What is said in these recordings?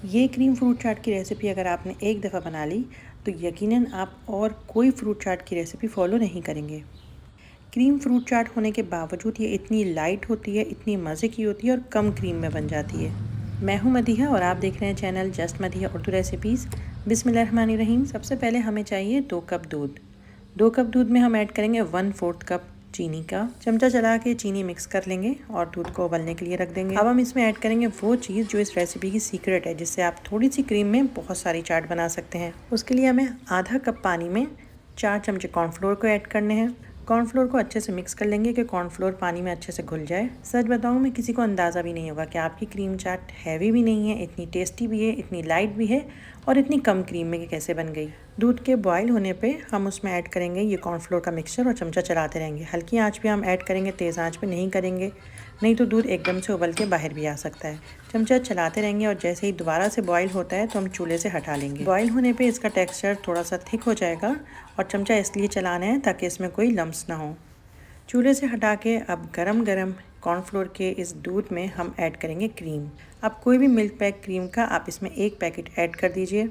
ये cream fruit चाट की recipe अगर आपने एक दफ़ा बना ली तो यकीनन आप और कोई फ्रूट चाट की रेसिपी फॉलो नहीं करेंगे। क्रीम फ्रूट चाट होने के बावजूद ये इतनी लाइट होती है, इतनी मज़े की होती है और कम क्रीम में बन जाती है। मैं हूँ मदीहा और आप देख रहे हैं channel just Madiha Urdu recipes. बिस्मिल्लाहिर्रहमानिर्रहीम। सबसे पहले हमें चाहिए 2 कप दूध। 2 कप दूध में हम ऐड करेंगे 1/4 कप चीनी का। चमचा चला के चीनी मिक्स कर लेंगे और दूध को उबलने के लिए रख देंगे। अब हम इसमें ऐड करेंगे वो चीज़ जो इस रेसिपी की सीक्रेट है, जिससे आप थोड़ी सी क्रीम में बहुत सारी चाट बना सकते हैं। उसके लिए हमें आधा कप पानी में 4 चमचे कॉर्नफ्लोर को ऐड करने हैं। कॉर्नफ्लोर को अच्छे से मिक्स कर लेंगे कि कॉर्नफ्लोर पानी में अच्छे से घुल जाए। सच बताऊं, मैं किसी को अंदाज़ा भी नहीं होगा कि आपकी क्रीम चाट हैवी भी नहीं है, इतनी टेस्टी भी है, इतनी लाइट भी है और इतनी कम क्रीम में कि कैसे बन गई। दूध के बॉयल होने पे हम उसमें ऐड करेंगे ये कॉर्नफ्लोर का मिक्सचर और चमचा चलाते रहेंगे। हल्की आंच पे हम ऐड करेंगे, तेज़ आंच पे नहीं करेंगे, नहीं तो दूध एकदम से उबल के बाहर भी आ सकता है। चमचा चलाते रहेंगे और जैसे ही दोबारा से बॉयल होता है तो हम चूल्हे से हटा लेंगे। बॉयल होने पे इसका टेक्सचर थोड़ा सा थिक हो जाएगा और चमचा इसलिए चलाना है ताकि इसमें कोई लम्स ना हो। चूल्हे से हटा के अब गरम गरम कॉर्नफ्लोर के इस दूध में हम ऐड करेंगे क्रीम। अब कोई भी मिल्क पैक क्रीम का आप इसमें 1 पैकेट ऐड कर दीजिए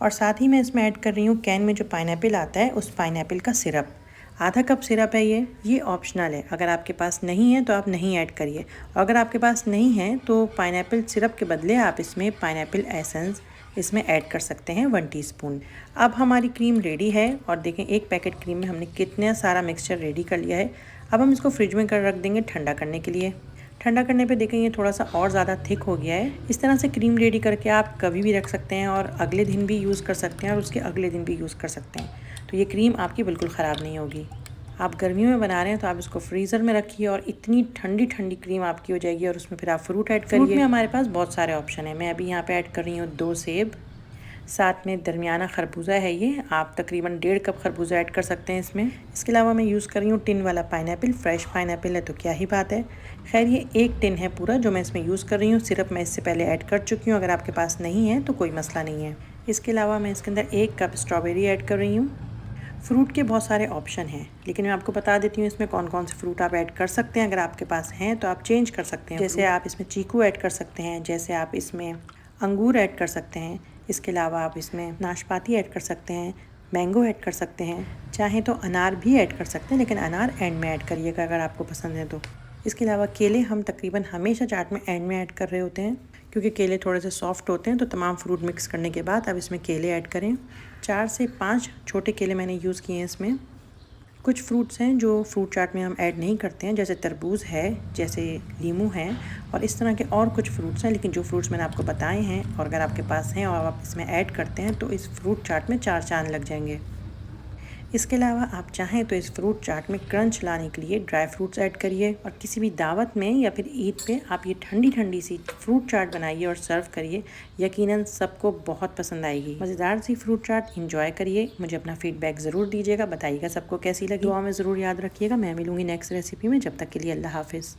और साथ ही मैं इसमें ऐड कर रही हूँ कैन में जो पाइनएप्पल आता है उस पाइनएप्पल का सिरप। आधा कप सिरप है ये ऑप्शनल है। अगर आपके पास नहीं है तो आप नहीं ऐड करिए, और अगर आपके पास नहीं है तो पाइनएप्पल सिरप के बदले आप इसमें पाइनएप्पल एसेंस इसमें ऐड कर सकते हैं 1 टीस्पून। अब हमारी क्रीम रेडी है और देखें 1 पैकेट क्रीम में हमने कितना सारा मिक्सचर रेडी कर लिया है। अब हम इसको फ्रिज में कर रख देंगे ठंडा करने के लिए। ठंडा करने पे देखें ये थोड़ा सा और ज़्यादा थिक हो गया है। इस तरह से क्रीम रेडी करके आप कभी भी रख सकते हैं और अगले दिन भी यूज़ कर सकते हैं और उसके अगले दिन भी यूज़ कर सकते हैं। तो ये क्रीम आपकी बिल्कुल ख़राब नहीं होगी। आप गर्मियों में बना रहे हैं तो आप इसको फ्रीज़र में रखिए और इतनी ठंडी ठंडी क्रीम आपकी हो जाएगी और उसमें फिर आप फ्रूट ऐड करिए। फ्रूट में हमारे पास बहुत सारे ऑप्शन हैं। मैं अभी यहाँ पे ऐड कर रही हूँ 2 सेब, साथ में दरमियाना खरबूजा है ये, आप तकरीबन 1.5 कप खरबूजा ऐड कर सकते हैं इसमें। इसके अलावा मैं यूज़ कर रही हूँ टिन वाला पाइनएप्पल। फ्रेश पाइनएप्पल है तो क्या ही बात है। खैर ये 1 टिन है पूरा जो मैं इसमें यूज़ कर रही हूँ। सिरप मैं इससे पहले ऐड कर चुकी हूँ, अगर आपके पास नहीं है तो कोई मसला नहीं है। इसके अलावा मैं इसके अंदर 1 कप स्ट्रॉबेरी ऐड कर रही हूँ। फ्रूट के बहुत सारे ऑप्शन हैं, लेकिन मैं आपको बता देती हूँ इसमें कौन कौन से फ्रूट आप ऐड कर सकते हैं। अगर आपके पास हैं तो आप चेंज कर सकते हैं। जैसे आप इसमें चीकू ऐड कर सकते हैं, जैसे आप इसमें अंगूर ऐड कर सकते हैं। इसके अलावा आप इसमें नाशपाती ऐड कर सकते हैं, मैंगो ऐड कर सकते हैं, चाहे तो अनार भी ऐड कर सकते हैं, लेकिन अनार एंड में ऐड करिएगा अगर आपको पसंद है तो। इसके अलावा केले हम तकरीबन हमेशा चाट में एंड में ऐड कर रहे होते हैं, क्योंकि केले थोड़े से सॉफ्ट होते हैं। तो तमाम फ्रूट मिक्स करने के बाद अब इसमें केले ऐड करें। 4 से 5 छोटे केले मैंने यूज़ किए हैं इसमें। कुछ फ्रूट्स हैं जो फ्रूट चाट में हम ऐड नहीं करते हैं, जैसे तरबूज है, जैसे लीमू है और इस तरह के और कुछ फ्रूट्स हैं। लेकिन जो फ्रूट्स मैंने आपको बताए हैं और अगर आपके पास हैं और आप इसमें ऐड करते हैं तो इस फ्रूट चाट में 4 चांद लग जाएंगे। इसके अलावा आप चाहें तो इस फ्रूट चाट में क्रंच लाने के लिए ड्राई फ्रूट्स ऐड करिए और किसी भी दावत में या फिर ईद पे आप ये ठंडी ठंडी सी फ्रूट चाट बनाइए और सर्व करिए। यकीनन सबको बहुत पसंद आएगी। मज़ेदार सी फ्रूट चाट इंजॉय करिए। मुझे अपना फीडबैक ज़रूर दीजिएगा, बताइएगा सबको कैसी लगी। दुआ में ज़रूर याद रखिएगा। मैं मिलूँगी नेक्स्ट रेसिपी में। जब तक के लिए अल्लाह हाफिज़।